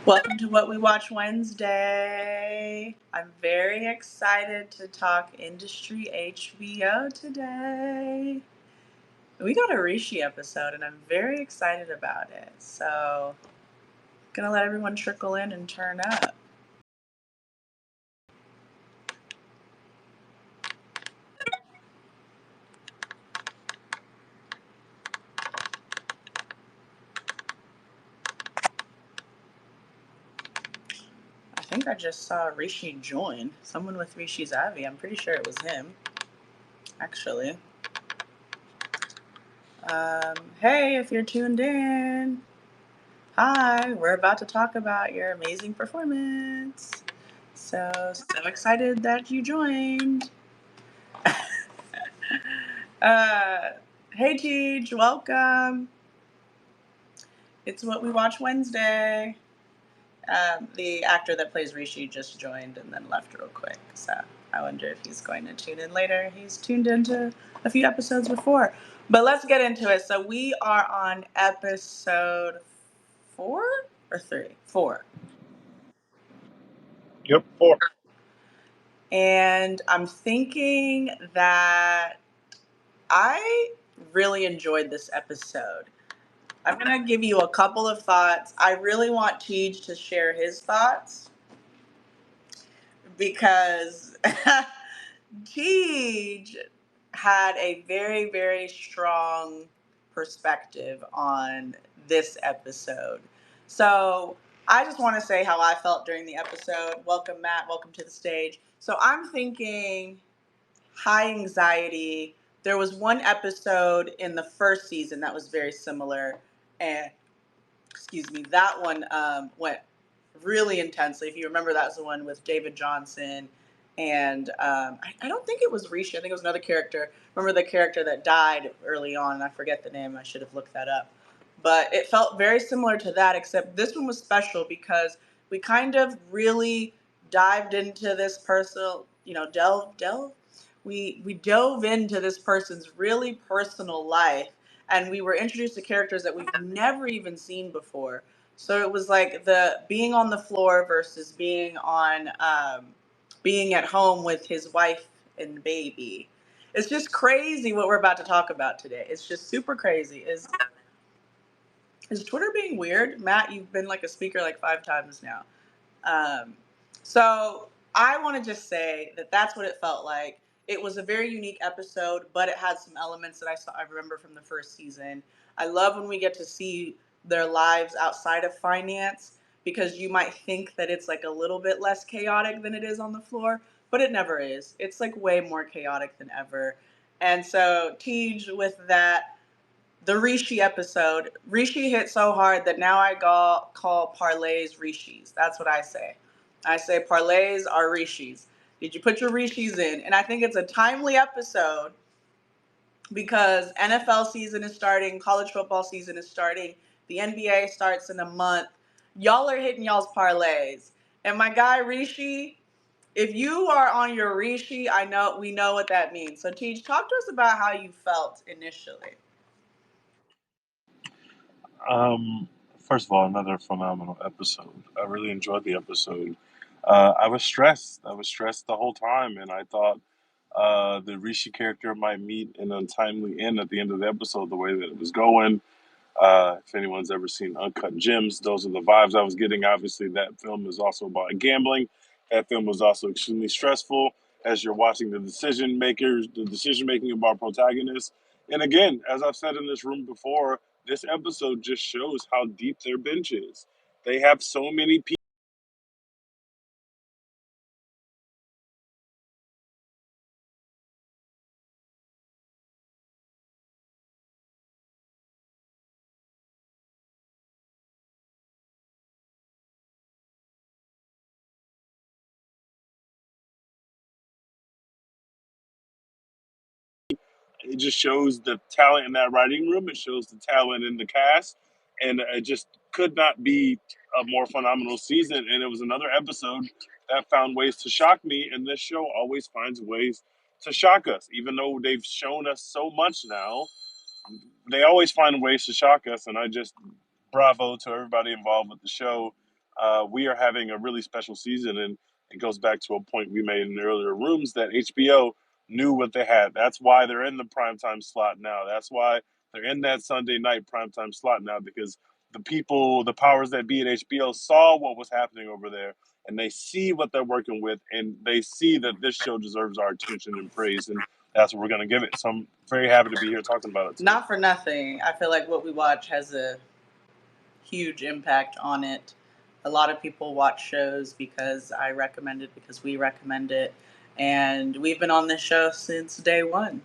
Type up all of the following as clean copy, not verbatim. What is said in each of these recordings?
Welcome to What We Watch Wednesday. I'm very excited to talk industry HBO today. We got a Rishi episode and I'm very excited about it. So, gonna let everyone trickle in and turn up. I think I just saw Rishi join. Someone with Rishi's Avi. I'm pretty sure it was him, actually. Hey, if you're tuned in, hi, we're about to talk about your amazing performance. So excited that you joined. uh, hey, Teej, welcome. It's What We Watch Wednesday. The actor that plays Rishi just joined and then left real quick. So I wonder if he's going to tune in later. He's tuned into a few episodes before. But let's get into it. So we are on episode 4 or 3? 4. Yep, 4. And I'm thinking that I really enjoyed this episode. I'm going to give you a couple of thoughts. I really want Tej to share his thoughts because Tej had a very, very strong perspective on this episode. So I just want to say how I felt during the episode. Welcome, Matt. Welcome to the stage. So I'm thinking high anxiety. There was one episode in the first season that was very similar, and excuse me, that one went really intensely. If you remember, that's the one with David Johnson, and I don't think it was Rishi. I think it was another character. Remember the character that died early on, and I forget the name. I should have looked that up. But it felt very similar to that, except this one was special because we kind of really dived into this personal, delve. We dove into this person's really personal life, and we were introduced to characters that we've never even seen before. So it was like the being on the floor versus being at home with his wife and baby. It's just crazy what we're about to talk about today. It's just super crazy. Is Twitter being weird? Matt, you've been like a speaker like 5 times now. Um, so I want to just say that that's what it felt like. It was a very unique episode, but it had some elements that I remember from the first season. I love when we get to see their lives outside of finance because you might think that it's like a little bit less chaotic than it is on the floor, but it never is. It's like way more chaotic than ever. And so, Tej, with that, the Rishi episode, Rishi hit so hard that now I call parlays Rishis. That's what I say. I say parlays are Rishis. Did you put your Rishis in? And I think it's a timely episode because NFL season is starting, college football season is starting, the NBA starts in a month. Y'all are hitting y'all's parlays. And my guy Rishi, if you are on your Rishi, we know what that means. So Teach, talk to us about how you felt initially. Um, First of all, another phenomenal episode. I really enjoyed the episode. I was stressed. I was stressed the whole time, and I thought the Rishi character might meet an untimely end at the end of the episode, the way that it was going. If anyone's ever seen Uncut Gems, those are the vibes I was getting. Obviously, that film is also about gambling. That film was also extremely stressful as you're watching the decision making of our protagonists. And again, as I've said in this room before, this episode just shows how deep their bench is. They have so many people. It just shows the talent in that writing room. It shows the talent in the cast, and it just could not be a more phenomenal season. And it was another episode that found ways to shock me. And this show always finds ways to shock us, even though they've shown us so much now. They always find ways to shock us, and I just bravo to everybody involved with the show. we are having a really special season, and it goes back to a point we made in the earlier rooms that HBO knew what they had. That's why they're in the primetime slot now. That's why they're in that Sunday night primetime slot now, because the people, the powers that be at HBO saw what was happening over there, and they see what they're working with, and they see that this show deserves our attention and praise, and that's what we're going to give it. So I'm very happy to be here talking about it today. Not for nothing, I feel like what we watch has a huge impact on it. A lot of people watch shows because I recommend it, because we recommend it. And we've been on this show since day one,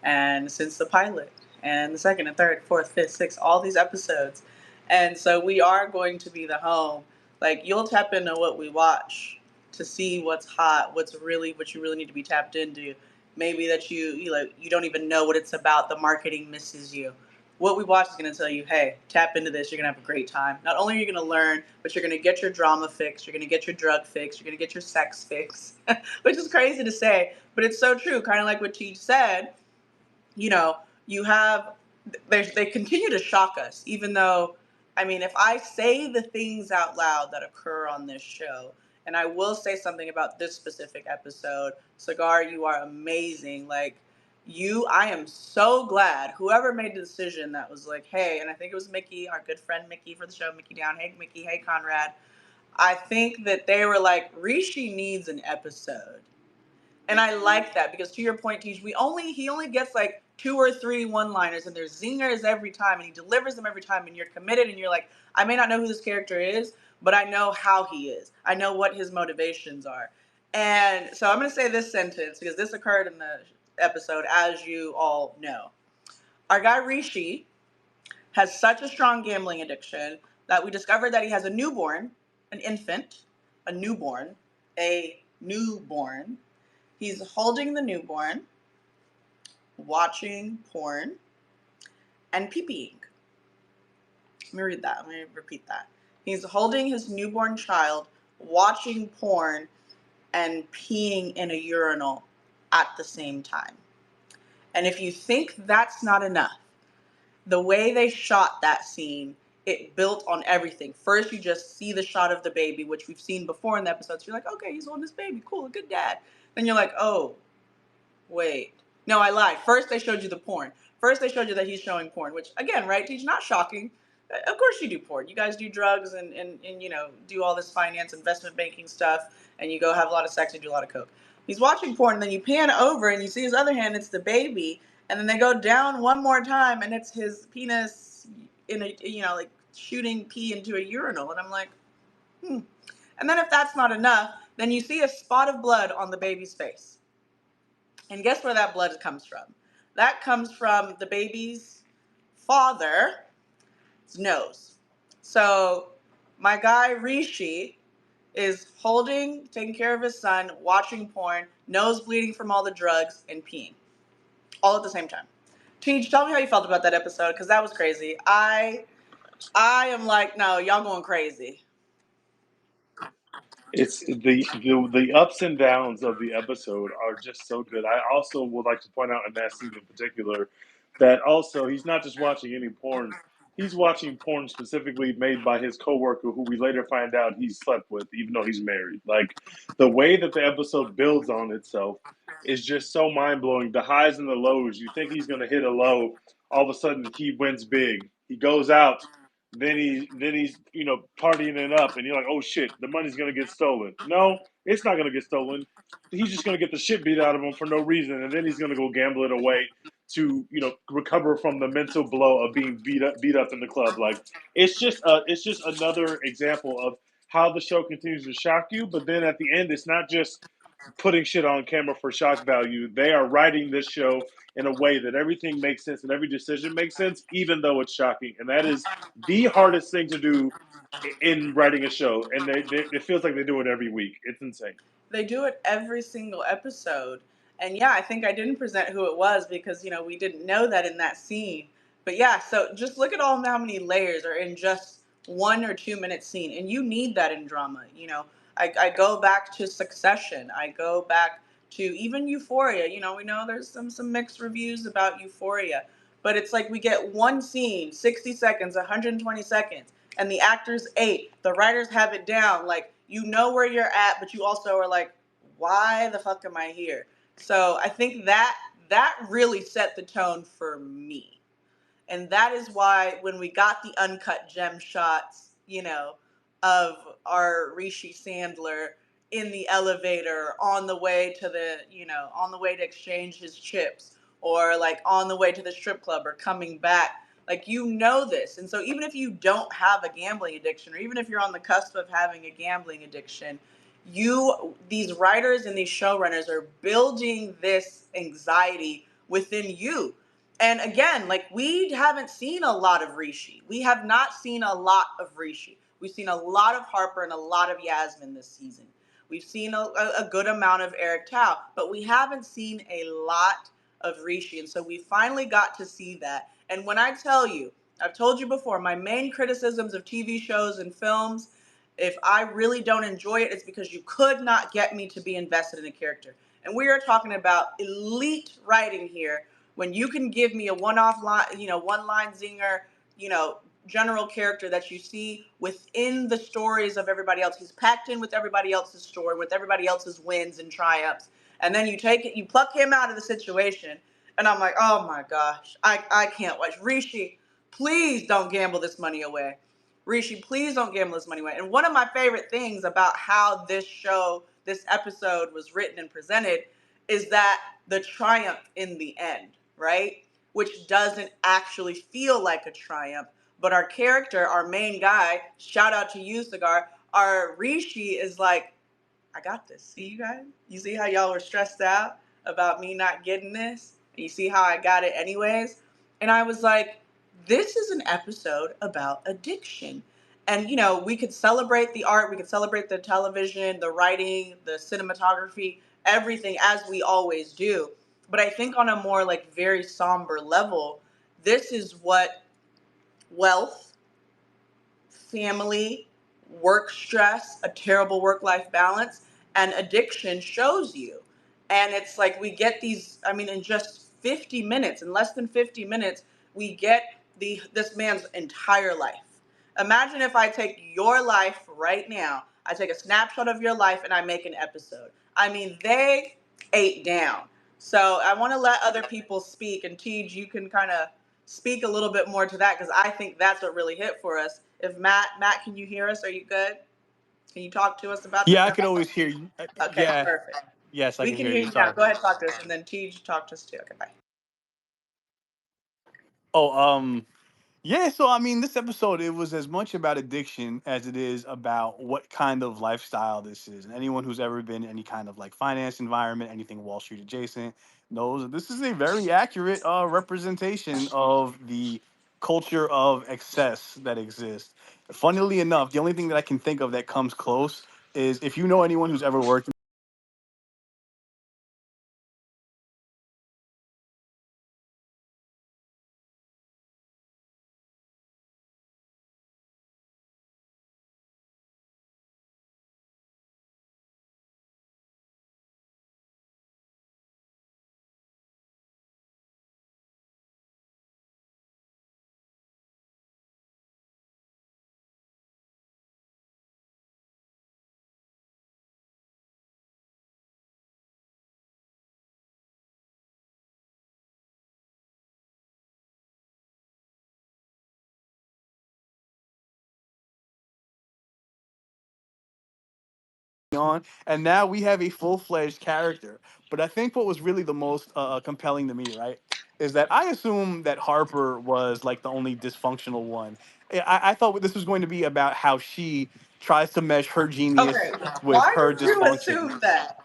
and since the pilot, and the second and third, fourth, fifth, sixth, all these episodes. And so we are going to be the home. Like, you'll tap into what we watch to see what's hot, what you really need to be tapped into. Maybe that you don't even know what it's about. The marketing misses you. What we watch is going to tell you, hey, tap into this. You're going to have a great time. Not only are you going to learn, but you're going to get your drama fix. You're going to get your drug fix. You're going to get your sex fix, which is crazy to say, but it's so true. Kind of like what Teach said, you know, you have, they continue to shock us, even though, I mean, if I say the things out loud that occur on this show, and I will say something about this specific episode, Cigar, you are amazing. Like, I am so glad whoever made the decision that was like, hey, and I think it was Mickey, our good friend Mickey for the show, Mickey Down. Hey, Mickey. Hey, Conrad. I think that they were like, Rishi needs an episode. And I like that because, to your point, Teach, he only gets like 2 or 3 one-liners, and there's zingers every time, and he delivers them every time, and you're committed, and you're like, I may not know who this character is, but I know how he is. I know what his motivations are. And so I'm going to say this sentence because this occurred in the episode, as you all know. Our guy Rishi has such a strong gambling addiction that we discovered that he has a newborn, an infant, a newborn, a newborn. He's holding the newborn, watching porn, and pee-peeing. Let me read that. Let me repeat that. He's holding his newborn child, watching porn, and peeing in a urinal at the same time. And if you think that's not enough, the way they shot that scene, it built on everything. First, you just see the shot of the baby, which we've seen before in the episodes. You're like, okay, he's holding his baby. Cool, a good dad. Then you're like, oh, wait. No, I lied. First, they showed you the porn. First, they showed you that he's showing porn, which, again, right, Teach, not shocking. Of course you do porn. You guys do drugs and do all this finance, investment banking stuff, and you go have a lot of sex and do a lot of coke. He's watching porn, and then you pan over and you see his other hand, it's the baby, and then they go down one more time, and it's his penis in a, like shooting pee into a urinal. And I'm like, hmm. And then if that's not enough, then you see a spot of blood on the baby's face. And guess where that blood comes from? That comes from the baby's father's nose. So my guy Rishi is taking care of his son, watching porn, nose bleeding from all the drugs, and peeing. All at the same time. Teach, tell me how you felt about that episode, because that was crazy. I am like, no, y'all going crazy. It's the ups and downs of the episode are just so good. I also would like to point out in that scene in particular that also he's not just watching any porn. He's watching porn specifically made by his coworker, who we later find out he slept with, even though he's married. Like, the way that the episode builds on itself is just so mind blowing. The highs and the lows. You think he's going to hit a low, all of a sudden he wins big. He goes out, then he's partying it up, and you're like, oh shit, the money's gonna get stolen. No, it's not gonna get stolen. He's just gonna get the shit beat out of him for no reason, and then he's gonna go gamble it away to recover from the mental blow of being beat up in the club. Like, it's just another example of how the show continues to shock you, but then at the end, it's not just putting shit on camera for shock value. They are writing this show in a way that everything makes sense and every decision makes sense, even though it's shocking. And that is the hardest thing to do in writing a show. And it feels like they do it every week. It's insane. They do it every single episode. And yeah, I think I didn't present who it was because, we didn't know that in that scene. But yeah, so just look at how many layers are in just 1 or 2 minute scene. And you need that in drama. I go back to Succession. I go back to even Euphoria. We know there's some mixed reviews about Euphoria. But it's like we get one scene, 60 seconds, 120 seconds. and the actors ate. The writers have it down. Like, you know where you're at, but you also are like, why the fuck am I here? So I think that really set the tone for me. And that is why when we got the uncut gem shots, of our Rishi Sandler in the elevator on the way to on the way to exchange his chips, or like on the way to the strip club, or coming back, like, this. And so even if you don't have a gambling addiction, or even if you're on the cusp of having a gambling addiction, these writers and these showrunners are building this anxiety within you. And again, like, we haven't seen a lot of Rishi. We have not seen a lot of Rishi. We've seen a lot of Harper and a lot of Yasmin this season. We've seen a good amount of Eric Tao, but we haven't seen a lot of Rishi. And so we finally got to see that. And when I tell you, I've told you before, my main criticisms of TV shows and films, if I really don't enjoy it, it's because you could not get me to be invested in a character. And we are talking about elite writing here, when you can give me a one-off line, one line zinger, you know, general character that you see within the stories of everybody else. He's packed in with everybody else's story, with everybody else's wins and triumphs. And then you take it, you pluck him out of the situation. And I'm like, oh my gosh, I can't watch. Rishi, please don't gamble this money away. Rishi, please don't gamble this money away. And one of my favorite things about how this episode was written and presented, is that the triumph in the end, right? Which doesn't actually feel like a triumph. But our character, our main guy, shout out to you, Cigar, our Rishi is like, I got this. See, you guys? You see how y'all were stressed out about me not getting this? And you see how I got it anyways? And I was like, this is an episode about addiction. And, we could celebrate the art, we could celebrate the television, the writing, the cinematography, everything, as we always do. But I think on a more like very somber level, this is what wealth, family, work stress, a terrible work life balance, and addiction shows you. And it's like we get these, I mean, in just 50 minutes, in less than 50 minutes, we get this man's entire life. Imagine if I take your life right now, I take a snapshot of your life and I make an episode. I mean, they ate down. So I want to let other people speak, and Tej, you can kind of speak a little bit more to that, because I think that's what really hit for us. If Matt, can you hear us? Are you good? Can you talk to us about this Yeah, I could episode? always hear you. Okay, Yeah, perfect. yes, I We can can hear hear you. you now. Sorry. Go ahead, talk to us, and then Tej, talk to us too. Okay, bye. Oh, yeah. So I mean, this episode, it was as much about addiction as it is about what kind of lifestyle this is. And anyone who's ever been in any kind of like finance environment, anything Wall Street adjacent, knows that this is a very accurate representation of the culture of excess that exists. Funnily enough, the only thing that I can think of that comes close is if you know anyone who's ever worked on, and now we have a full-fledged character. But I think what was really the most compelling to me, right, is that I assume that Harper was like the only dysfunctional one. I thought this was going to be about how she tries to mesh her Okay, genius with why her did you dysfunction. assume that?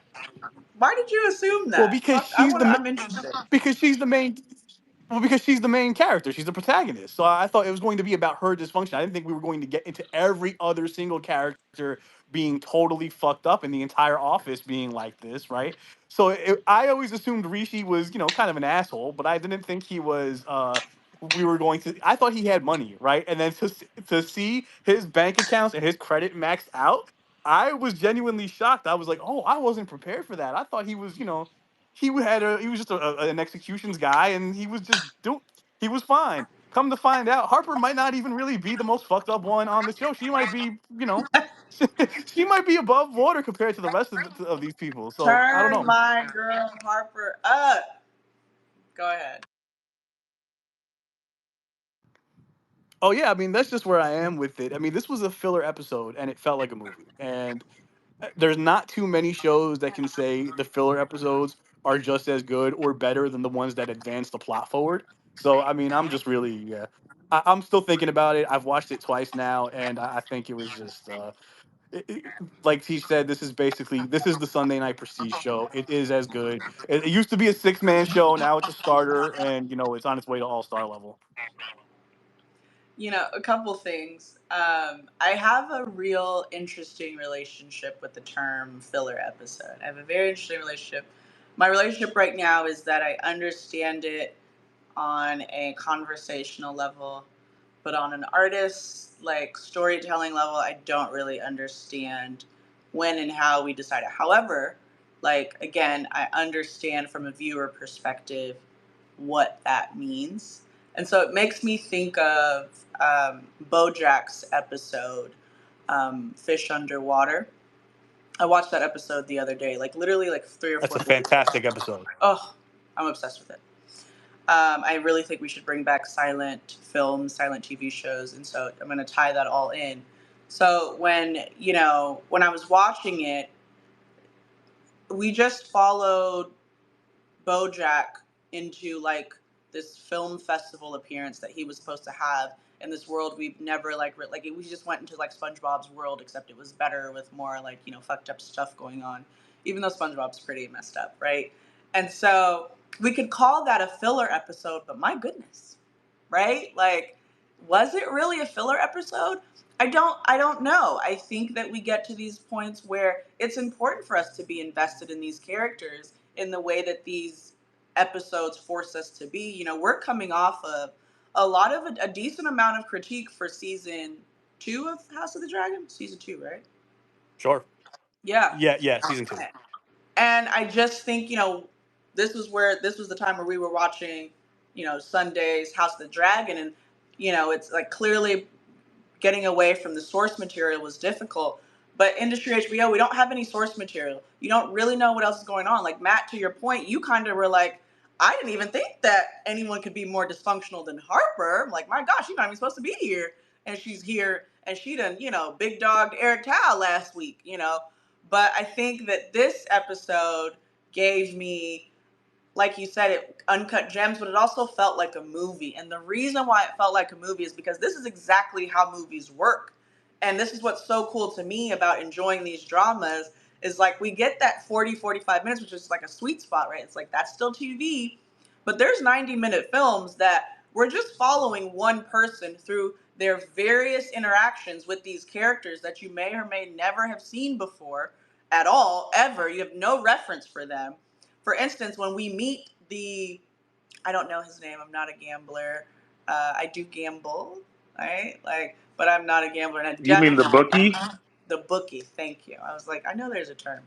Why did you assume Well, that? because Talk. I'm interested. she's the main. Well, because she's the main character, she's the protagonist. So I thought it was going to be about her dysfunction. I didn't think we were going to get into every other single character being totally fucked up and the entire office being like this, right? So I always assumed Rishi was, kind of an asshole, but I didn't think he was. We were going to. I thought he had money, right? And then to see his bank accounts and his credit maxed out, I was genuinely shocked. I was like, oh, I wasn't prepared for that. I thought he was, he was just an executions guy, and he was just he was fine. come to find out, Harper might not even really be the most fucked up one on the show. She might be, she might be above water compared to the rest of these people. So I don't Turn know. my girl Harper up. Go ahead. Oh yeah, I mean that's just where I am with it. I mean, this was a filler episode, and it felt like a movie. And there's not too many shows that can say the filler episodes are just as good or better than the ones that advance the plot forward. So I mean, I'm just really yeah. I'm still thinking about it. I've watched it twice now, and I think it was just like he said. This is the Sunday Night Prestige show. It is as good. It used to be a 6-man show. Now it's a starter, and it's on its way to all-star level. A couple things. I have a real interesting relationship with the term filler episode. I have a very interesting relationship. My relationship right now is that I understand it on a conversational level, but on an artist like storytelling level, I don't really understand when and how we decide it. However, like again, I understand from a viewer perspective what that means. And so it makes me think of BoJack's episode, Fish Underwater. I watched that episode the other day, like literally like 3 or 4 That's a days ago. fantastic episode. Oh, I'm obsessed with it. I really think we should bring back silent films, silent TV shows, and so I'm going to tie that all in. So when I was watching it, we just followed BoJack into like this film festival appearance that he was supposed to have in this world we've never like we just went into like SpongeBob's world, except it was better with more like fucked up stuff going on, even though SpongeBob's pretty messed up, right? And so we could call that a filler episode, but my goodness, right? Like, was it really a filler episode? I don't know. I think that we get to these points where it's important for us to be invested in these characters in the way that these episodes force us to be. We're coming off of a lot of a decent amount of critique for season 2 of House of the Dragon. Season 2, right? Sure. Yeah. Yeah, season 2. And I just think, this was the time where we were watching, Sunday's House of the Dragon, and it's like clearly getting away from the source material was difficult. But industry HBO, we don't have any source material. You don't really know what else is going on. Like Matt, to your point, you kind of were like, I didn't even think that anyone could be more dysfunctional than Harper. I'm like, my gosh, she's not even supposed to be here. And she's here and she done, big dogged Eric Tao last week. But I think that this episode gave me, like you said, it uncut gems, but it also felt like a movie. And the reason why it felt like a movie is because this is exactly how movies work. And this is what's so cool to me about enjoying these dramas is like we get that 40, 45 minutes, which is like a sweet spot, right? It's like that's still TV, but there's 90-minute films that we're just following one person through their various interactions with these characters that you may or may never have seen before at all, ever. You have no reference for them. For instance, when we meet I don't know his name. I'm not a gambler. I do gamble, right? Like, but I'm not a gambler. And I You mean the bookie? the bookie. Thank you. I was like, I know there's a term.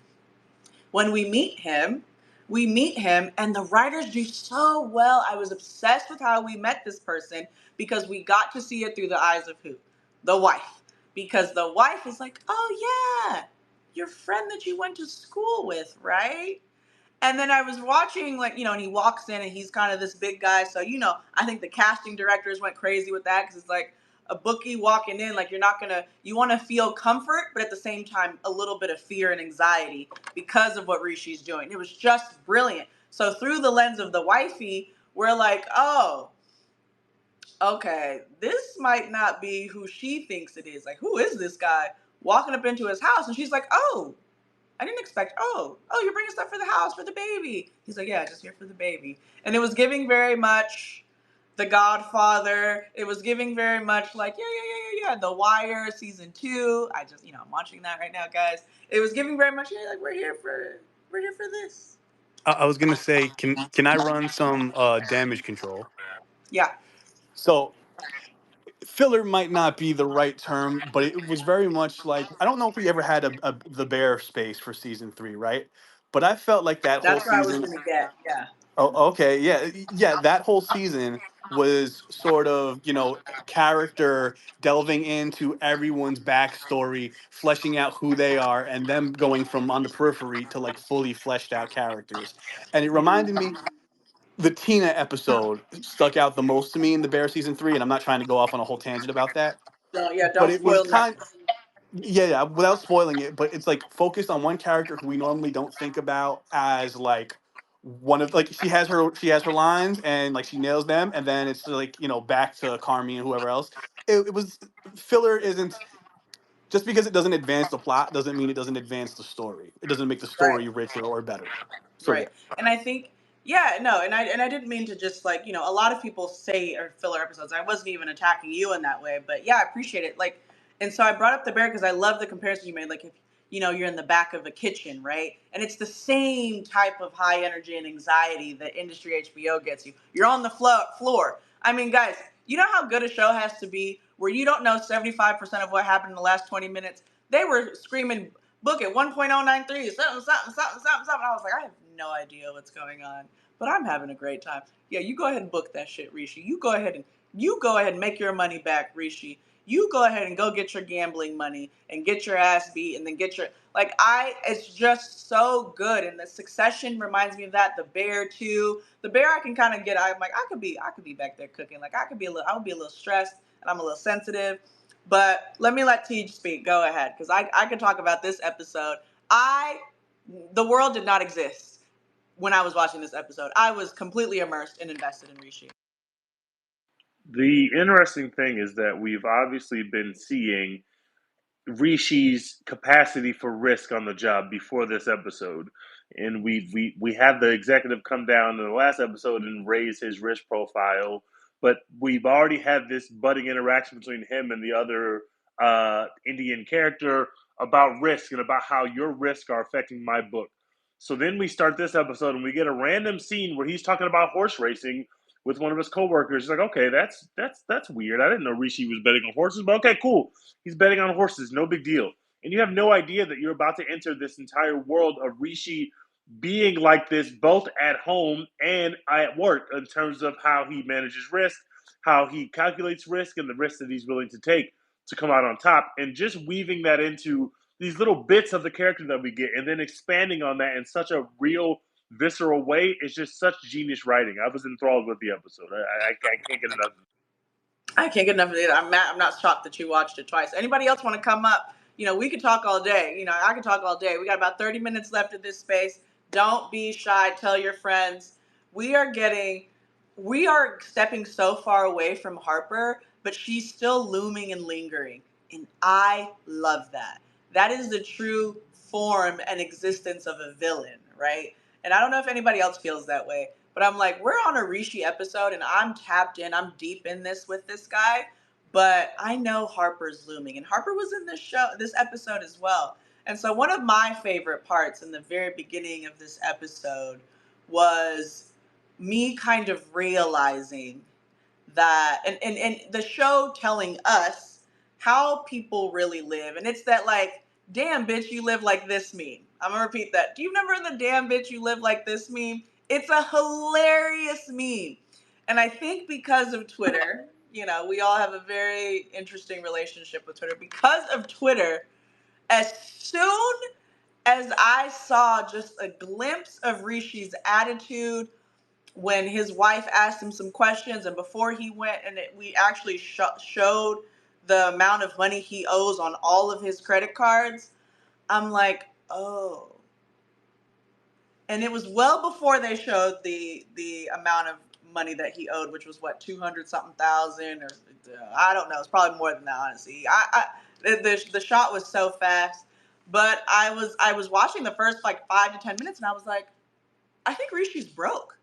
When we meet him, and the writers do so well. I was obsessed with how we met this person because we got to see it through the eyes of who? The wife. Because the wife is like, oh yeah, your friend that you went to school with, right? And then I was watching, like, and he walks in and he's kind of this big guy. So, I think the casting directors went crazy with that because it's like a bookie walking in. Like, you want to feel comfort, but at the same time, a little bit of fear and anxiety because of what Rishi's doing. It was just brilliant. So, through the lens of the wifey, we're like, oh, okay, this might not be who she thinks it is. Like, who is this guy walking up into his house? And she's like, oh, I didn't expect, you're bringing stuff for the house, for the baby. He's like, yeah, just here for the baby. And it was giving very much The Godfather. It was giving very much like, yeah. The Wire, season 2. I'm watching that right now, guys. It was giving very much, yeah, like we're here for this. I was gonna say, can I run some damage control? Yeah. So filler might not be the right term, but it was very much like I don't know if we ever had a the bear space for season 3, right? But I felt like that whole That's where I was season. gonna get. Yeah. Oh, okay, yeah, that whole season was sort of, character delving into everyone's backstory, fleshing out who they are, and them going from on the periphery to like fully fleshed out characters. And it reminded me, the Tina episode stuck out the most to me in the Bear season 3, and I'm not trying to go off on a whole tangent about that, So yeah, but don't it was spoil kind, nothing. yeah, without spoiling it, but it's like focused on one character who we normally don't think about as like one of, like, she has her lines and like she nails them, and then it's like, back to Carmi and whoever else. It was filler. Isn't Just because it doesn't advance the plot doesn't mean it doesn't advance the story. It doesn't make the Right. story richer or better. So yeah. Right. And I think, yeah, no, and I didn't mean to just like, a lot of people say or filler episodes. I wasn't even attacking you in that way, but yeah, I appreciate it. Like, and so I brought up the bear because I love the comparison you made. Like, if you're in the back of a kitchen, right? And it's the same type of high energy and anxiety that industry HBO gets you. You're on the floor. I mean, guys, you know how good a show has to be where you don't know 75% of what happened in the last 20 minutes? They were screaming, book it 1.093, something, something, something, something, something. I was like, I have no idea what's going on, but I'm having a great time. Yeah, you go ahead and book that shit, Rishi. You go ahead and make your money back, Rishi. You go ahead and go get your gambling money and get your ass beat and then get your, like, it's just so good. And the Succession reminds me of that. The Bear too. The Bear I can kind of get. I'm like, I could be back there cooking. Like, I would be a little stressed and I'm a little sensitive. But let me let Tej speak. Go ahead, because I could talk about this episode. The world did not exist when I was watching this episode. I was completely immersed and invested in Rishi. The interesting thing is that we've obviously been seeing Rishi's capacity for risk on the job before this episode. And we had the executive come down in the last episode and raise his risk profile, but we've already had this budding interaction between him and the other Indian character about risk and about how your risks are affecting my book. So then we start this episode and we get a random scene where he's talking about horse racing with one of his coworkers. He's like, okay, that's weird. I didn't know Rishi was betting on horses, but okay, cool. He's betting on horses, no big deal. And you have no idea that you're about to enter this entire world of Rishi being like this, both at home and at work, in terms of how he manages risk, how he calculates risk, and the risk that he's willing to take to come out on top. And just weaving that into these little bits of the character that we get, and then expanding on that in such a real, visceral way is just such genius writing. I was enthralled with the episode. I can't get enough. I can't get enough of it. I'm not shocked that you watched it twice. Anybody else want to come up? We could talk all day. I could talk all day. We got about 30 minutes left of this space. Don't be shy. Tell your friends. We are getting, we are stepping so far away from Harper, but she's still looming and lingering. And I love that. That is the true form and existence of a villain, right? And I don't know if anybody else feels that way. But I'm like, we're on a Rishi episode and I'm tapped in. I'm deep in this with this guy. But I know Harper's looming. And Harper was in this episode as well. And so one of my favorite parts in the very beginning of this episode was me kind of realizing that and the show telling us how people really live. And it's that, like, damn bitch, you live like this meme. I'm gonna repeat that. Do you remember the damn bitch you live like this meme? It's a hilarious meme. And I think because of Twitter, we all have a very interesting relationship with Twitter. Because of Twitter, as soon as I saw just a glimpse of Rishi's attitude when his wife asked him some questions, and before he went and we actually showed the amount of money he owes on all of his credit cards, I'm like, oh. And it was well before they showed the amount of money that he owed, which was what, 200 something thousand, or I don't know. It's probably more than that, honestly. The shot was so fast, but I was watching the first like 5 to 10 minutes, and I was like, I think Rishi's broke.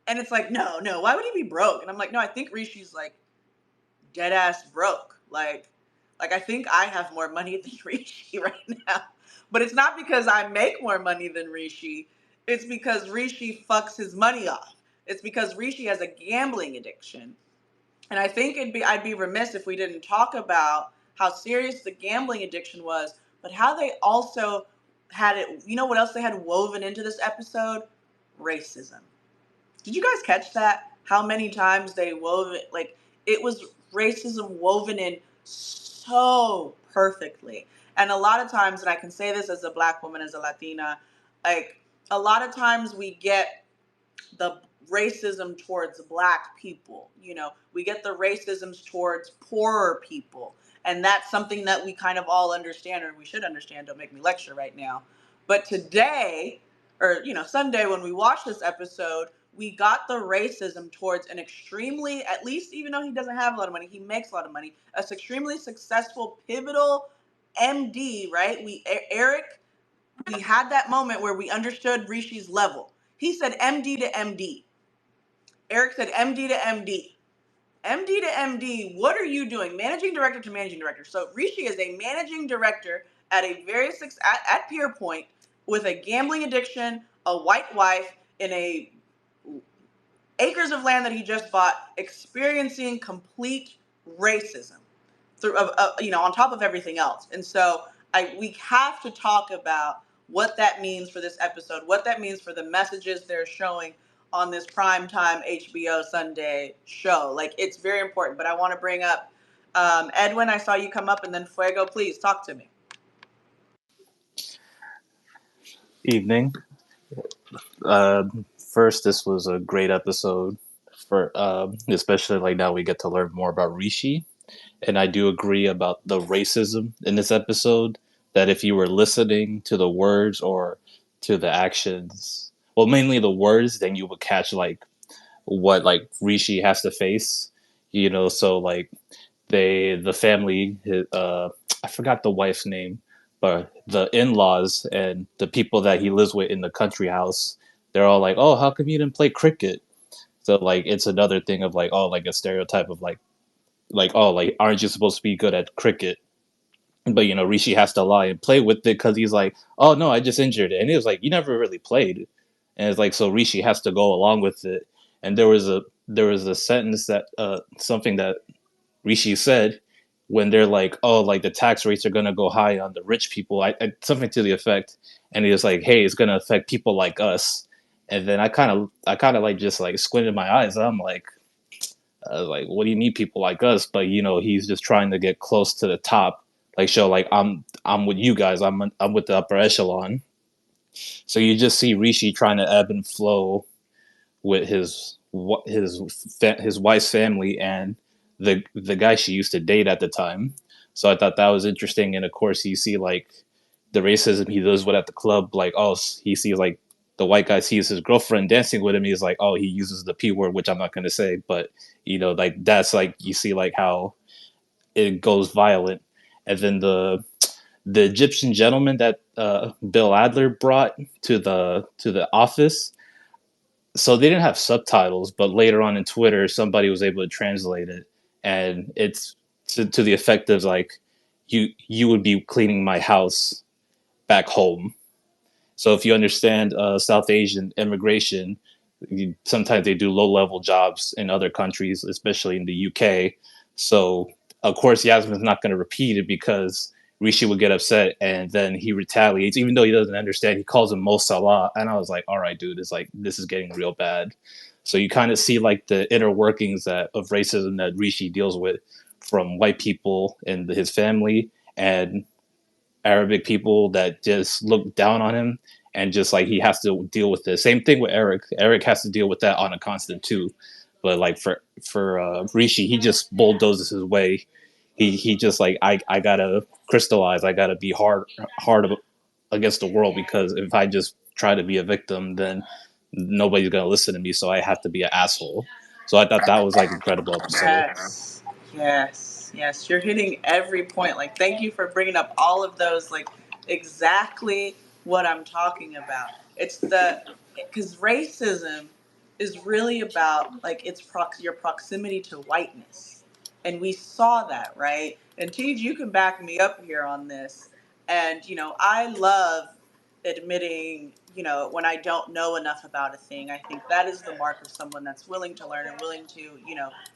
And it's like, no, why would he be broke? And I'm like, no, I think Rishi's like dead ass broke. Like I think I have more money than Rishi right now. But it's not because I make more money than Rishi. It's because Rishi fucks his money off. It's because Rishi has a gambling addiction. And I think I'd be remiss if we didn't talk about how serious the gambling addiction was, but how they also had it. You know what else they had woven into this episode? Racism. Did you guys catch that? how many times they wove it. Like, it was racism woven in so perfectly. And a lot of times, and I can say this as a Black woman, as a Latina, like, a lot of times we get the racism towards Black people. You know, we get the racisms towards poorer people. And that's something that we kind of all understand, or we should understand. Don't make me lecture right now. But today, or, Sunday, when we watched this episode, we got the racism towards an extremely, at least even though he doesn't have a lot of money, he makes a lot of money, a extremely successful, pivotal MD, right? Eric, we had that moment where we understood Rishi's level. He said MD to MD. Eric said MD to MD. MD to MD, what are you doing? Managing director to managing director. So Rishi is a managing director at a at Pierpoint with a gambling addiction, a white wife, in a acres of land that he just bought, experiencing complete racism through, on top of everything else. And so we have to talk about what that means for this episode, what that means for the messages they're showing on this primetime HBO Sunday show. Like, it's very important. But I want to bring up Edwin. I saw you come up, and then Fuego. Please talk to me. Evening. Uh, First, this was a great episode for especially like now we get to learn more about Rishi, and I do agree about the racism in this episode. That if you were listening to the words or to the actions, well, mainly the words, then you would catch like what like Rishi has to face. So like the family, I forgot the wife's name, but the in-laws and the people that he lives with in the country house, they're all like, oh, how come you didn't play cricket? So like it's another thing of like, oh, like a stereotype of like oh, like aren't you supposed to be good at cricket? But Rishi has to lie and play with it because he's like, oh no, I just injured it. And he was like, you never really played. And it's like, so Rishi has to go along with it. And there was a sentence that something that Rishi said when they're like, oh, like the tax rates are gonna go high on the rich people, something to the effect, and he was like, hey, it's gonna affect people like us. And then I kind of like just like squinted my eyes. I'm like, what do you mean people like us? But he's just trying to get close to the top, like show like I'm with you guys. I'm with the upper echelon. So you just see Rishi trying to ebb and flow with his wife's family and the guy she used to date at the time. So I thought that was interesting. And of course, you see like the racism he does with at the club. Like, oh, he sees like the white guy sees his girlfriend dancing with him. He's like, oh, he uses the p word, which I'm not going to say, but like that's like you see like how it goes violent. And then the Egyptian gentleman that Bill Adler brought to the office, so they didn't have subtitles, but later on in Twitter, somebody was able to translate it, and it's to the effect of like, you would be cleaning my house back home. So if you understand South Asian immigration, sometimes they do low level jobs in other countries, especially in the UK. So of course Yasmin's not going to repeat it because Rishi would get upset and then he retaliates, even though he doesn't understand. He calls him Mo Salah, and I was like, all right, dude, it's like this is getting real bad. So you kind of see like the inner workings of racism that Rishi deals with from white people and his family and Arabic people that just look down on him, and just like he has to deal with the same thing with Eric. Eric has to deal with that on a constant too. But like for Rishi, he just bulldozes his way. He just like I gotta crystallize. I gotta be hard against the world, because if I just try to be a victim, then nobody's gonna listen to me. So I have to be an asshole. So I thought that was like incredible episode. Yes, yes, yes. You're hitting every point. Like, thank you for bringing up all of those. Like, exactly what I'm talking about. It's because racism is really about like your proximity to whiteness, and we saw that, right? And Tej, you can back me up here on this. And I love admitting, when I don't know enough about a thing. I think that is the mark of someone that's willing to learn and willing to,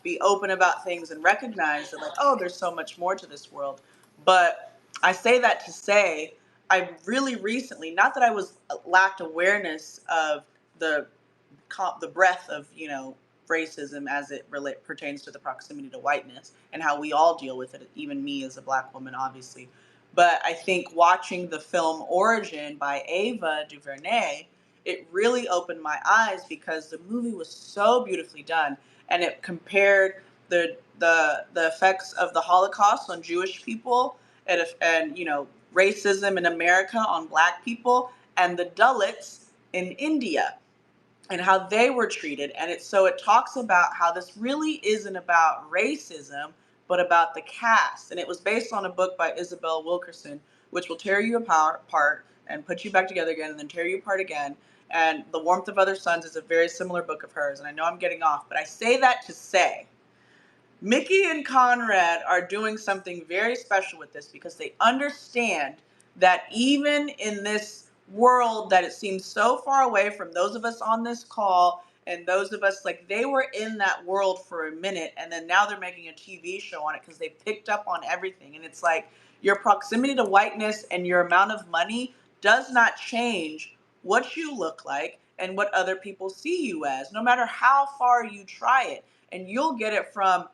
be open about things and recognize that, like, oh, there's so much more to this world. But I say that to say, I really recently, not that I was lacked awareness of the breadth of, racism as it pertains to the proximity to whiteness and how we all deal with it, even me as a Black woman, obviously. But I think watching the film Origin by Ava DuVernay, it really opened my eyes because the movie was so beautifully done, and it compared the effects of the Holocaust on Jewish people and racism in America on Black people and the Dalits in India and how they were treated. And it talks about how this really isn't about racism, but about the cast. And it was based on a book by Isabel Wilkerson, which will tear you apart and put you back together again and then tear you apart again. And The Warmth of Other Suns is a very similar book of hers. And I know I'm getting off, but I say that to say Mickey and Conrad are doing something very special with this because they understand that even in this world that it seems so far away from those of us on this call and those of us, like, they were in that world for a minute and then now they're making a TV show on it because they picked up on everything. And it's like your proximity to whiteness and your amount of money does not change what you look like and what other people see you as, no matter how far you try it. And you'll get it from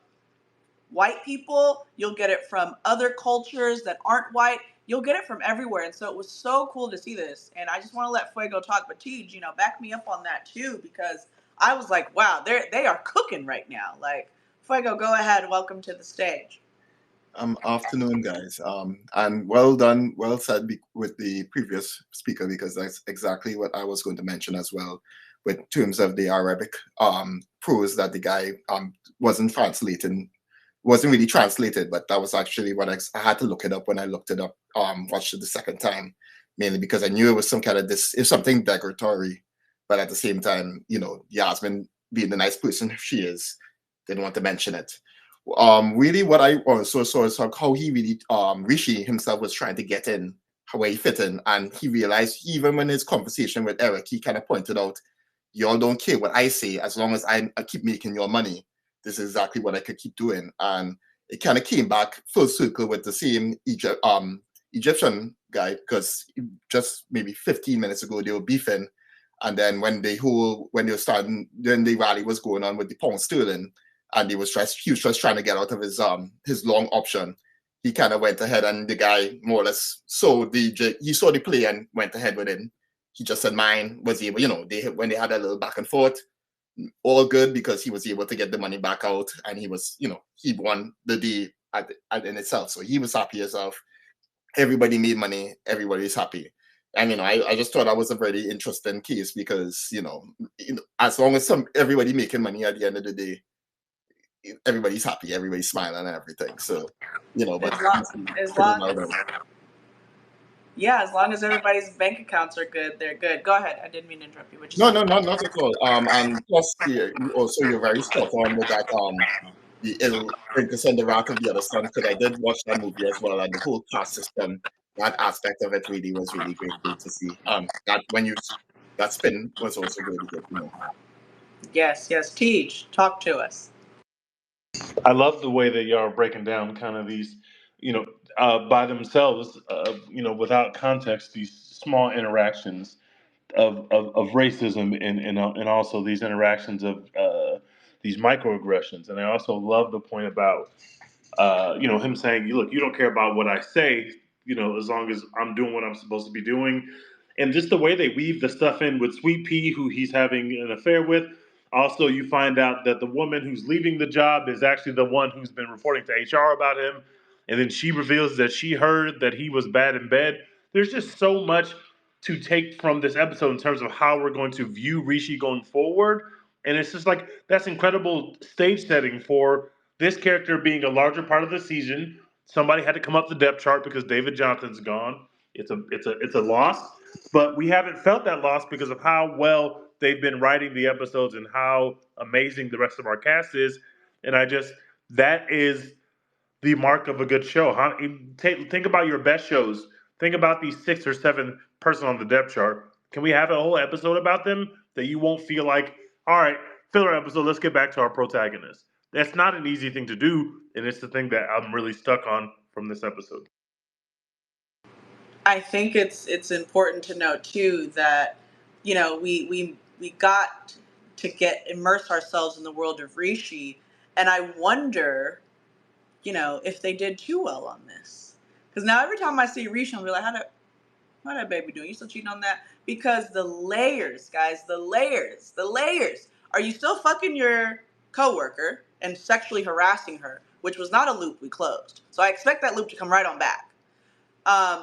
white people, you'll get it from other cultures that aren't white, you'll get it from everywhere. And so it was so cool to see this. And I just want to let Fuego talk, but Tej, back me up on that too, because I was like, wow, they are cooking right now. Like, Fuego, go ahead, welcome to the stage. Afternoon, guys. And well done, well said with the previous speaker, because that's exactly what I was going to mention as well, with terms of the Arabic prose that the guy wasn't really translated, but that was actually what I had to look it up when I looked it up, watched it the second time, mainly because I knew it was some kind of it's something derogatory, but at the same time, Yasmin being the nice person she is, didn't want to mention it. Really what I also saw is how he really, Rishi himself was trying to get in, how he fit in, and he realized even when his conversation with Eric, he kind of pointed out, y'all don't care what I say, as long as I keep making your money. This is exactly what I could keep doing. And it kind of came back full circle with the same Egyptian guy, because just maybe 15 minutes ago they were beefing. And then when the rally was going on with the pound sterling, and he was just trying to get out of his long option, he kind of went ahead, and the guy more or less he saw the play and went ahead with it. He just said mine was able, when they had a little back and forth, all good, because he was able to get the money back out, and he was, he won the day in itself. So he was happy as of. Everybody made money, everybody's happy. And I just thought that was a very interesting case, because as long as everybody making money at the end of the day, everybody's happy, everybody's smiling and everything. So but as long as everybody's bank accounts are good, they're good. Go ahead. I didn't mean to interrupt you. No, not at all. And plus, also you're very spot on with that. It'll bring us on the Wrath of the Other Son, because I did watch that movie as well, and the whole caste system, that aspect of it really was really great to see. That spin was also really good. Yes. Tej, talk to us. I love the way that y'all are breaking down kind of these, by themselves, without context, these small interactions of racism and also these interactions of these microaggressions. And I also love the point about him saying, "Look, you don't care about what I say, as long as I'm doing what I'm supposed to be doing." And just the way they weave the stuff in with Sweet Pea, who he's having an affair with. Also, you find out that the woman who's leaving the job is actually the one who's been reporting to HR about him. And then she reveals that she heard that he was bad in bed. There's just so much to take from this episode in terms of how we're going to view Rishi going forward. And it's just like, that's incredible stage setting for this character being a larger part of the season. Somebody had to come up the depth chart because David Johnson's gone. It's a loss, but we haven't felt that loss because of how well they've been writing the episodes and how amazing the rest of our cast is. And that is the mark of a good show. Think about your best shows. Think about these 6 or 7 person on the depth chart. Can we have a whole episode about them that you won't feel like, all right, filler episode, let's get back to our protagonist? That's not an easy thing to do, and it's the thing that I'm really stuck on from this episode. I think it's important to note too that we got to get immerse ourselves in the world of Rishi. And I wonder, if they did too well on this. Because now every time I see Rishi, I'm like, how that baby doing? You still cheating on that? Because the layers, guys, the layers. Are you still fucking your coworker and sexually harassing her, which was not a loop we closed. So I expect that loop to come right on back.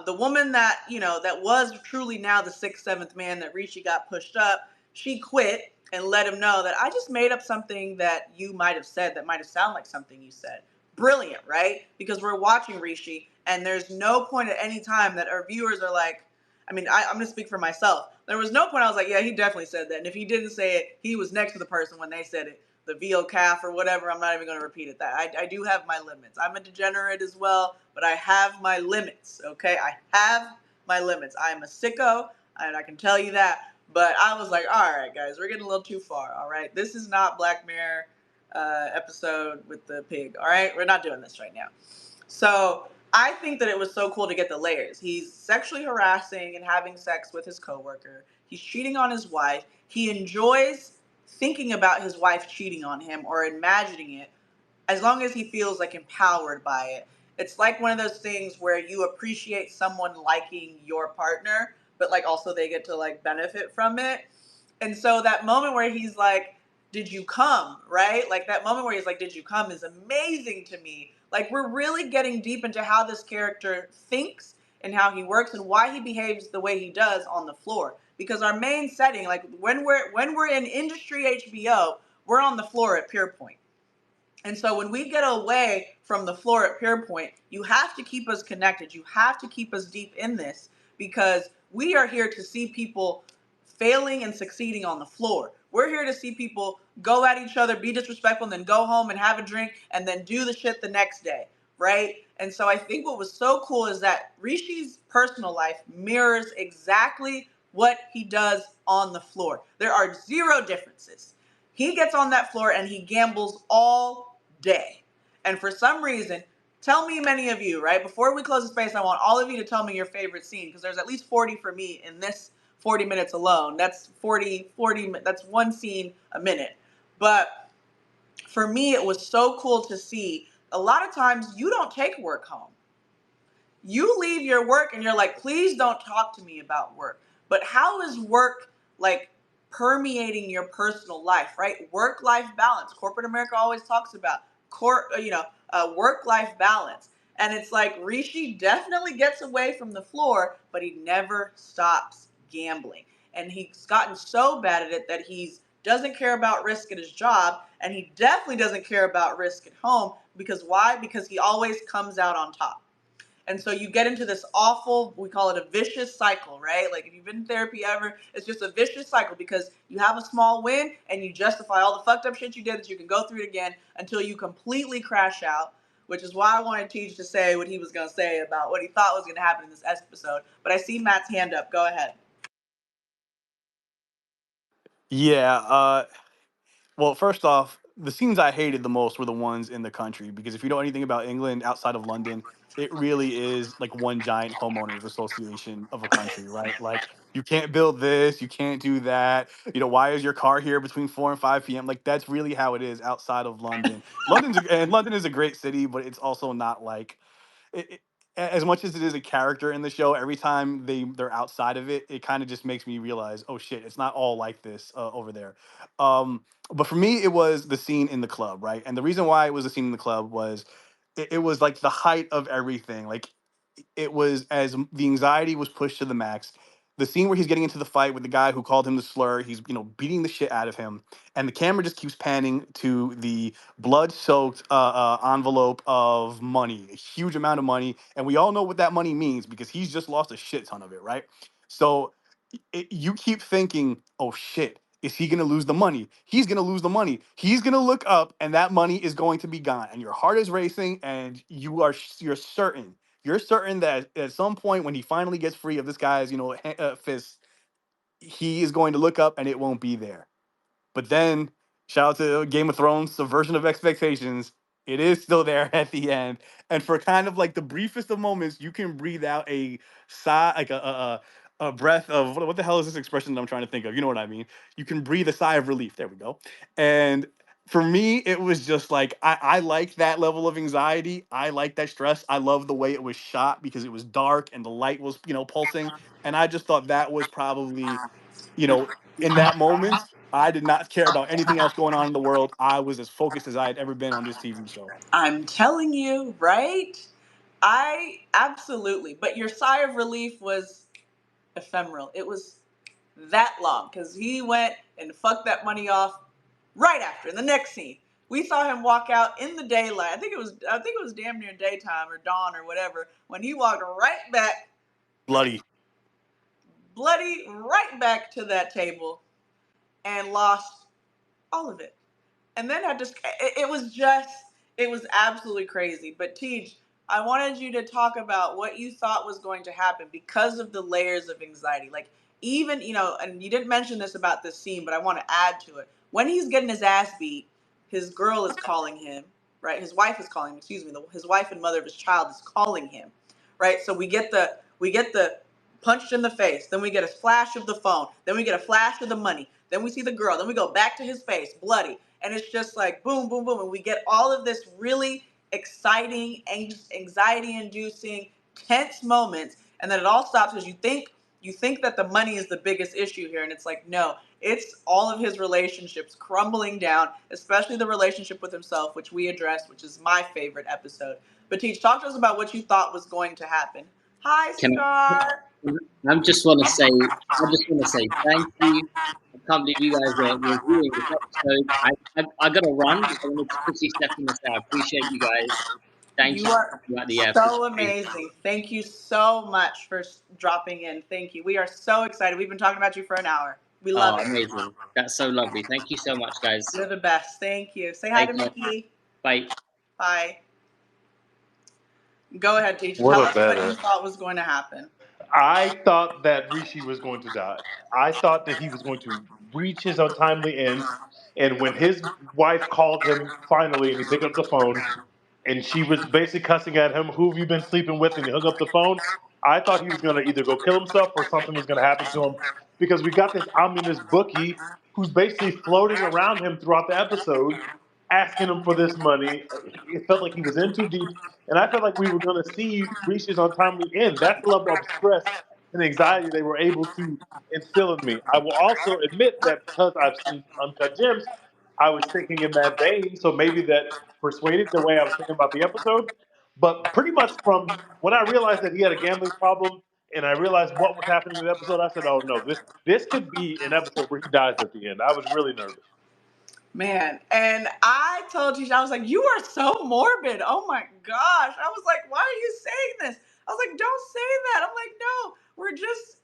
The woman that that was truly now the sixth, seventh man that Rishi got pushed up, she quit and let him know that I just made up something that you might have said that might have sounded like something you said. Brilliant, right? Because we're watching Rishi, and there's no point at any time that our viewers are like, I mean, I'm going to speak for myself. There was no point I was like, yeah, he definitely said that. And if he didn't say it, he was next to the person when they said it. The VO calf or whatever, I'm not even going to repeat it. That I do have my limits. I'm a degenerate as well, but I have my limits, okay? I have my limits. I'm a sicko, and I can tell you that. But I was like, all right, guys, we're getting a little too far, all right? This is not Black Mirror episode with the pig, all right? We're not doing this right now. So I think that it was so cool to get the layers. He's sexually harassing and having sex with his coworker. He's cheating on his wife. He enjoys thinking about his wife cheating on him or imagining it as long as he feels like empowered by it. It's like one of those things where you appreciate someone liking your partner, but like also they get to like benefit from it. And so that moment where he's like, did you come? Right? Like that moment where he's like, did you come is amazing to me. Like we're really getting deep into how this character thinks and how he works and why he behaves the way he does on the floor. Because our main setting, like when we're in industry HBO, we're on the floor at Pierpoint. And so when we get away from the floor at Pierpoint, you have to keep us connected. You have to keep us deep in this because we are here to see people failing and succeeding on the floor. We're here to see people go at each other, be disrespectful, and then go home and have a drink and then do the shit the next day, right? And so I think what was so cool is that Rishi's personal life mirrors exactly what he does on the floor. There are zero differences. He gets on that floor and he gambles all day. And for some reason, tell me many of you, right? Before we close the space, I want all of you to tell me your favorite scene because there's at least 40 for me in this 40 minutes alone. That's 40, that's one scene a minute. But for me, it was so cool to see. A lot of times you don't take work home. You leave your work and you're like, please don't talk to me about work. But how is work like permeating your personal life, right? Work-life balance. Corporate America always talks about work-life balance. And it's like Rishi definitely gets away from the floor, but he never stops gambling. And he's gotten so bad at it that he's doesn't care about risk at his job, and he definitely doesn't care about risk at home. Because why? Because he always comes out on top. And so you get into this awful, we call it a vicious cycle, right? Like if you've been in therapy ever, it's just a vicious cycle because you have a small win and you justify all the fucked up shit you did that you can go through it again until you completely crash out, which is why I wanted Teach to say what he was going to say about what he thought was going to happen in this episode. But I see Matt's hand up. Go ahead. Yeah, well, first off, the scenes I hated the most were the ones in the country because if you know anything about England outside of London, it really is like one giant homeowners association of a country, right? Like you can't build this, you can't do that. Why is your car here between 4 and 5 p.m.? Like that's really how it is outside of London. London is a great city, but it's also not like as much as it is a character in the show, every time they're outside of it, it kind of just makes me realize, oh shit, it's not all like this over there. But for me, it was the scene in the club, right? And the reason why it was the scene in the club was it was like the height of everything. Like it was as the anxiety was pushed to the max. The scene where he's getting into the fight with the guy who called him the slur, he's beating the shit out of him, and the camera just keeps panning to the blood-soaked envelope of money, a huge amount of money, and we all know what that money means because he's just lost a shit ton of it, right? So you keep thinking, oh shit, is he going to lose the money? He's going to lose the money. He's going to look up and that money is going to be gone. And your heart is racing and you're certain. You're certain that at some point when he finally gets free of this guy's, fist, he is going to look up and it won't be there. But then, shout out to Game of Thrones, subversion of expectations. It is still there at the end, and for kind of like the briefest of moments, you can breathe out a sigh, like a breath of what the hell is this expression that I'm trying to think of? You know what I mean? You can breathe a sigh of relief. There we go. And for me, it was just like I like that level of anxiety. I like that stress. I love the way it was shot because it was dark and the light was, pulsing. And I just thought that was probably, you know, in that moment, I did not care about anything else going on in the world. I was as focused as I had ever been on this TV show. I'm telling you, right? I absolutely. But your sigh of relief was ephemeral. It was that long because he went and fucked that money off right after in the next scene. We saw him walk out in the daylight. I think it was damn near daytime or dawn or whatever when he walked right back, Bloody. bloody, right back to that table and lost all of it. And then it was absolutely crazy. But Tej, I wanted you to talk about what you thought was going to happen because of the layers of anxiety. Like, even, and you didn't mention this about this scene, but I want to add to it. When he's getting his ass beat, his girl is calling him, right? His wife is calling him, excuse me, his wife and mother of his child is calling him, right? So we get the punched in the face, then we get a flash of the phone, then we get a flash of the money, then we see the girl, then we go back to his face, bloody. And it's just like boom, boom, boom. And we get all of this really exciting, anxiety inducing, tense moments. And then it all stops because you think that the money is the biggest issue here. And it's like, no, it's all of his relationships crumbling down, especially the relationship with himself, which we addressed, which is my favorite episode. But Teach, talk to us about what you thought was going to happen. Hi, Can Scar. I just want to say thank you. I can't believe you guys are reviewing this episode. I got to run because I wanted to quickly step in and say I appreciate you guys. Thank You you are for the effort. so amazing. Thank you so much for dropping in. Thank you. We are so excited. We've been talking about you for an hour. We love it. Amazing. That's so lovely. Thank you so much, guys. You're the best. Thank you. Say hi to Take care. Mickey. Bye. Bye. Go ahead, teacher. What Tell a us what you badass. thought was going to happen. I thought that Rishi was going to die. I thought that he was going to reach his untimely end. And when his wife called him finally and he picked up the phone and she was basically cussing at him, who have you been sleeping with? And he hung up the phone. I thought he was going to either go kill himself or something was going to happen to him because we got this ominous bookie who's basically floating around him throughout the episode, asking him for this money. It felt like he was in too deep. And I felt like we were going to see Rishi's untimely end. That's the level of stress and anxiety they were able to instill in me. I will also admit that because I've seen Uncut Gems, I was thinking in that vein. So maybe that persuaded the way I was thinking about the episode. But pretty much from when I realized that he had a gambling problem and I realized what was happening in the episode, I said, "Oh no, this could be an episode where he dies at the end." I was really nervous. Man, and I told you, I was like, you are so morbid. Oh my gosh. I was like, why are you saying this? I was like, don't say that. I'm like, no,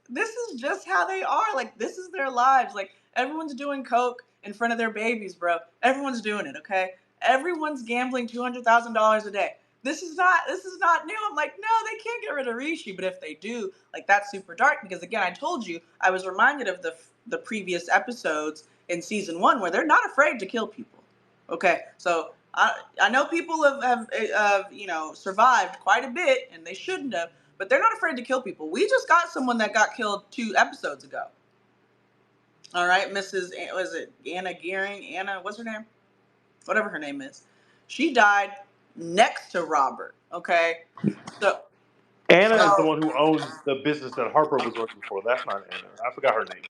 this is just how they are. Like, this is their lives. Like, everyone's doing coke in front of their babies, bro. Everyone's doing it, okay? Everyone's gambling $200,000 a day. This is not new. I'm like, no, they can't get rid of Rishi, but if they do, like, that's super dark because again, I told you, I was reminded of the previous episodes in season 1 where they're not afraid to kill people. Okay, so I know people have survived quite a bit and they shouldn't have, but they're not afraid to kill people. We just got someone that got killed 2 episodes ago. All right, Mrs. Was it Anna Gearing? Anna, what's her name? Whatever her name is. She died next to Robert. Okay, so Anna is the one who owns the business that Harper was working for. That's not Anna. I forgot her name.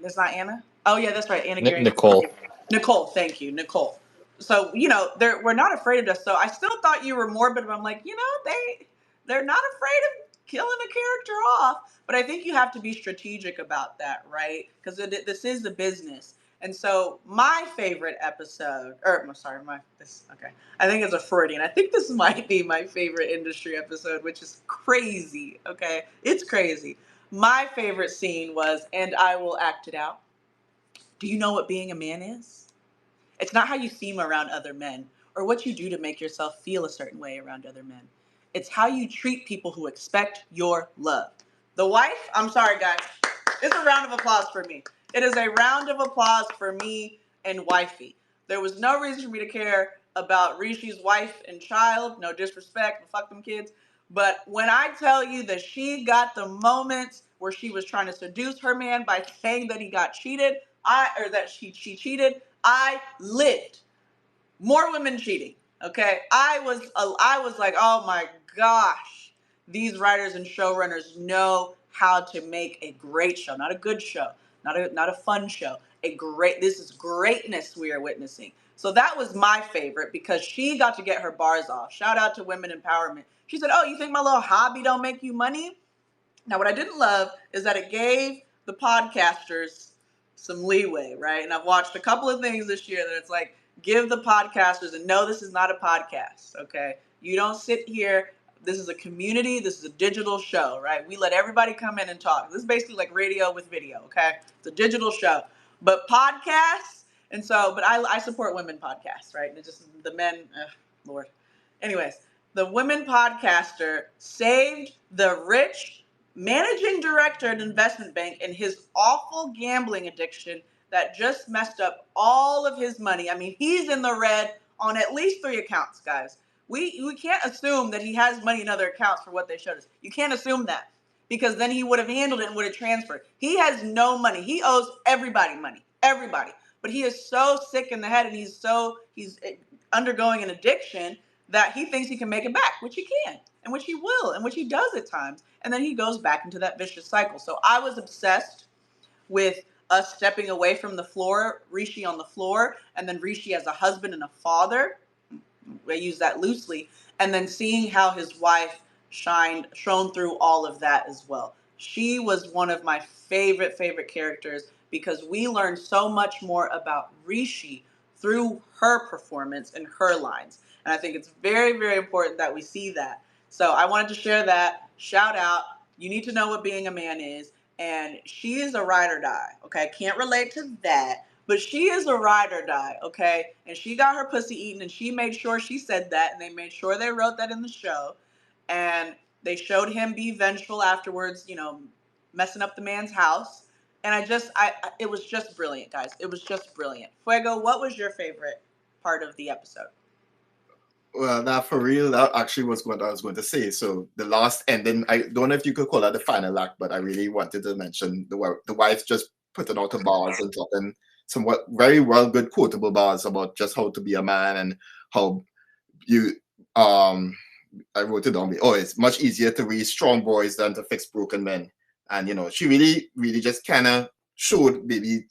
That's not Anna? Oh, yeah, that's right. Anna Gearing. Nicole. Nicole, thank you, Nicole. So, we're not afraid of this. So I still thought you were morbid, but I'm like, they're not afraid of killing a character off. But I think you have to be strategic about that, right? Because this is a business. And so my favorite episode, I think it's a Freudian. I think this might be my favorite industry episode, which is crazy, okay? It's crazy. My favorite scene was, and I will act it out. Do you know what being a man is? It's not how you seem around other men or what you do to make yourself feel a certain way around other men. It's how you treat people who expect your love. The wife, I'm sorry, guys. It's a round of applause for me. It is a round of applause for me and wifey. There was no reason for me to care about Rishi's wife and child. No disrespect, fuck them kids. But when I tell you that she got the moments where she was trying to seduce her man by saying that he got cheated, or that she cheated. I lived. More women cheating. Okay, I was like, oh my gosh, these writers and showrunners know how to make a great show, not a good show, not a fun show. This is greatness we are witnessing. So that was my favorite because she got to get her bars off. Shout out to women empowerment. She said, "Oh, you think my little hobby don't make you money?" Now, what I didn't love is that it gave the podcasters some leeway, right? And I've watched a couple of things this year that it's like, give the podcasters, and no, this is not a podcast, okay? You don't sit here. This is a community. This is a digital show, right? We let everybody come in and talk. This is basically like radio with video, okay? It's a digital show. But podcasts, but I support women podcasts, right? It's just the men, Lord. Anyways, the women podcaster saved the rich managing director at an investment bank and his awful gambling addiction that just messed up all of his money. I mean, he's in the red on at least 3 accounts, guys. We can't assume that he has money in other accounts for what they showed us. You can't assume that because then he would have handled it and would have transferred. He has no money. He owes everybody money, everybody. But he is so sick in the head and he's undergoing an addiction that he thinks he can make it back, which he can, and which he will, and which he does at times. And then he goes back into that vicious cycle. So I was obsessed with us stepping away from the floor, Rishi on the floor, and then Rishi as a husband and a father. I use that loosely. And then seeing how his wife shone through all of that as well. She was one of my favorite characters because we learned so much more about Rishi through her performance and her lines. And I think it's very, very important that we see that. So I wanted to share that. Shout out. You need to know what being a man is. And she is a ride or die. Okay. Can't relate to that. But she is a ride or die, okay? And she got her pussy eaten, and she made sure she said that, and they made sure they wrote that in the show. And they showed him be vengeful afterwards, messing up the man's house. And it was just brilliant, guys. It was just brilliant. Fuego, what was your favorite part of the episode? Well, now for real, that actually was what I was going to say. So the last ending, I don't know if you could call that the final act, but I really wanted to mention the wife just putting out the bars and talking somewhat very well good quotable bars about just how to be a man and how you I wrote it down. Oh, it's much easier to raise strong boys than to fix broken men. And she really just kind of showed maybe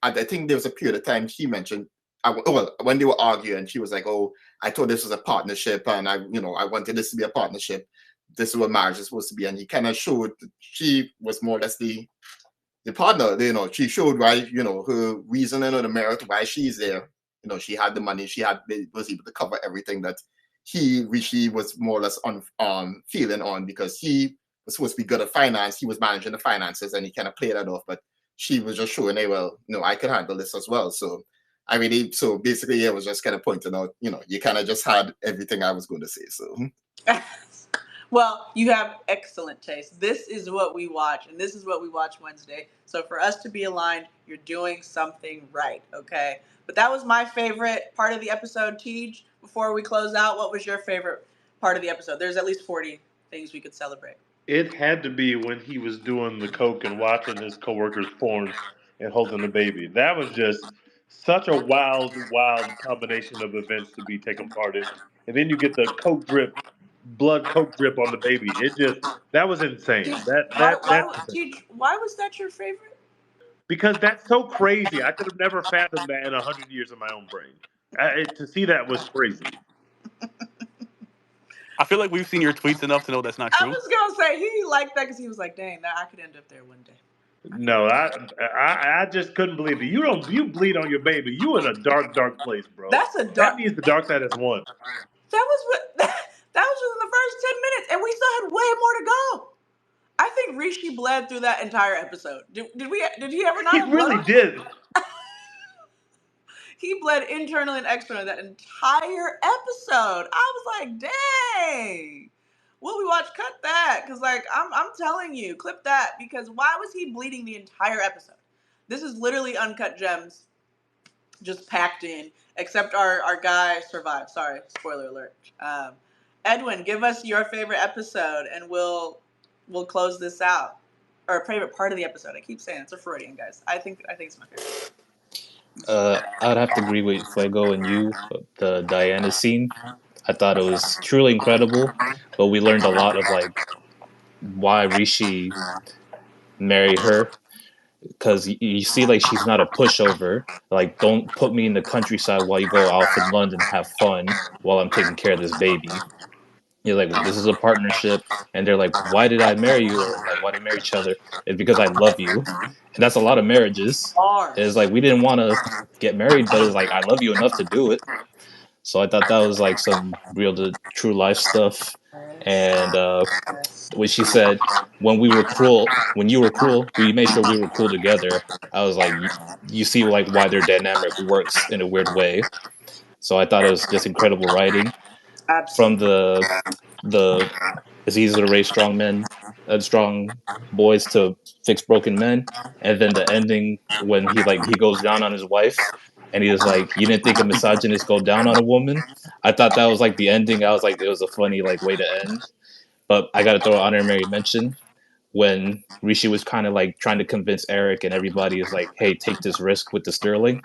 I think there was a period of time she mentioned when they were arguing, she was like, "Oh, I thought this was a partnership, and I wanted this to be a partnership. This is what marriage is supposed to be." And he kind of showed that she was more or less the partner. She showed why, her reasoning or the merit why she's there. She had the money, was able to cover everything that he was more or less on feeling on, because he was supposed to be good at finance. He was managing the finances, and he kind of played that off. But she was just showing, hey, well, I could handle this as well. So basically, I was just kind of pointing out, you kind of just had everything I was going to say. So. Well, you have excellent taste. This is what we watch, and this is what we watch Wednesday. So for us to be aligned, you're doing something right, okay? But that was my favorite part of the episode. Tej, before we close out, what was your favorite part of the episode? There's at least 40 things we could celebrate. It had to be when he was doing the coke and watching his coworkers porn and holding the baby. That was just such a wild combination of events to be taken part in. And then you get the blood coke drip on the baby. That was insane. That's insane. Tej, why was that your favorite? Because that's so crazy. I could have never fathomed that in 100 years of my own brain. To see that was crazy. I feel like we've seen your tweets enough to know that's not true. I was gonna say he liked that because he was like, "Dang, I could end up there one day." No, I just couldn't believe it. You bleed on your baby. You in a dark place, bro. That means the dark side has won. That was within the first 10 minutes, and we still had way more to go. I think Rishi bled through that entire episode. Did he ever not? He really did. He bled internally and externally that entire episode. I was like, dang. Will we watch? Cut that, because I'm telling you, clip that, because why was he bleeding the entire episode? This is literally uncut gems, just packed in. Except our guy survived. Sorry, spoiler alert. Edwin, give us your favorite episode, and we'll close this out. or favorite part of the episode. I keep saying it's a Freudian, guys. I think it's my favorite. I would have to agree with Fuego and you. The Diana scene, I thought it was truly incredible, but we learned a lot of like why Rishi married her, because you see like she's not a pushover. Like, don't put me in the countryside while you go off in London and have fun while I'm taking care of this baby. You're like, this is a partnership, and they're like, why did I marry you, or like, why did we marry each other? It's because I love you, and that's a lot of marriages. It's Bars. like we didn't want to get married, but it's like I love you enough to do it. So I thought that was like some real to true life stuff. And Yes. when she said, when we were cruel, when you were cruel, we made sure we were cool together. I was like, you see like why their dynamic works in a weird way. So I thought it was just incredible writing from Absolutely. the it's easy to raise strong men, strong boys to fix broken men, and then the ending when he goes down on his wife, and he was like, "You didn't think a misogynist go down on a woman?" I thought that was like the ending. I was like, it was a funny like way to end. But I got to throw an honorary mention when Rishi was kind of like trying to convince Eric, and everybody is like, "Hey, take this risk with the Sterling."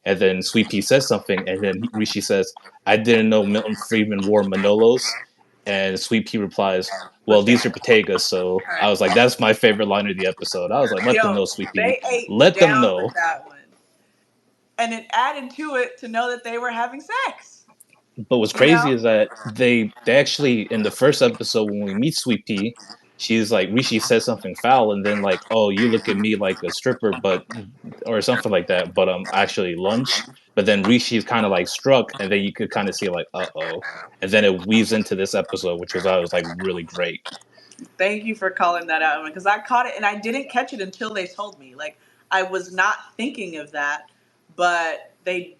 And then Sweet Pea says something, and then Rishi says, "I didn't know Milton Friedman wore Manolos." And Sweet Pea replies, "Well, these are Bottega." So I was like, that's my favorite line of the episode. I was like, let them Yo, know, Sweet Pea. they ate Let them down with know. that one. And it added to it to know that they were having sex. But what's You crazy know? is that they actually, in the first episode, when we meet Sweet Pea, she's like, Rishi says something foul, and then like, oh, you look at me like a stripper, but or something like that, but actually lunch. But then Rishi's kind of like struck, and then you could kind of see like, uh-oh. And then it weaves into this episode, which was like really great. Thank you for calling that out, because I caught it and I didn't catch it until they told me. Like, I was not thinking of that, but they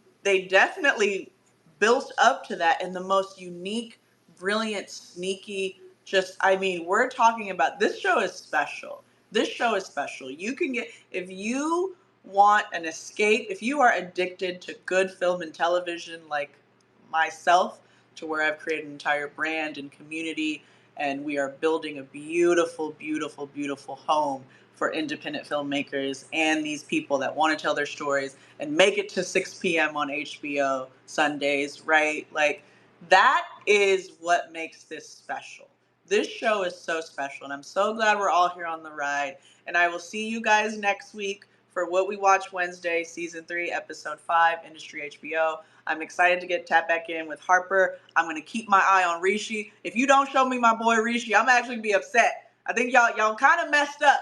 definitely built up to that in the most unique, brilliant, sneaky. Just, I mean, we're talking about this show is special. This show is special. You can get, if you want an escape, if you are addicted to good film and television, like myself, to where I've created an entire brand and community, and we are building a beautiful, beautiful, beautiful home for independent filmmakers and these people that want to tell their stories and make it to 6 p.m. on HBO Sundays, right? Like, that is what makes this special. This show is so special, and I'm so glad we're all here on the ride. And I will see you guys next week for What We Watch Wednesday, Season 3, Episode 5, Industry HBO. I'm excited to get tapped back in with Harper. I'm going to keep my eye on Rishi. If you don't show me my boy Rishi, I'm actually going to be upset. I think y'all kind of messed up.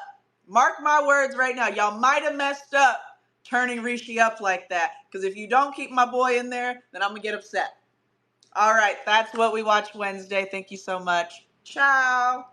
Mark my words right now. Y'all might have messed up turning Rishi up like that. Because if you don't keep my boy in there, then I'm going to get upset. All right, that's What We Watch Wednesday. Thank you so much. Ciao.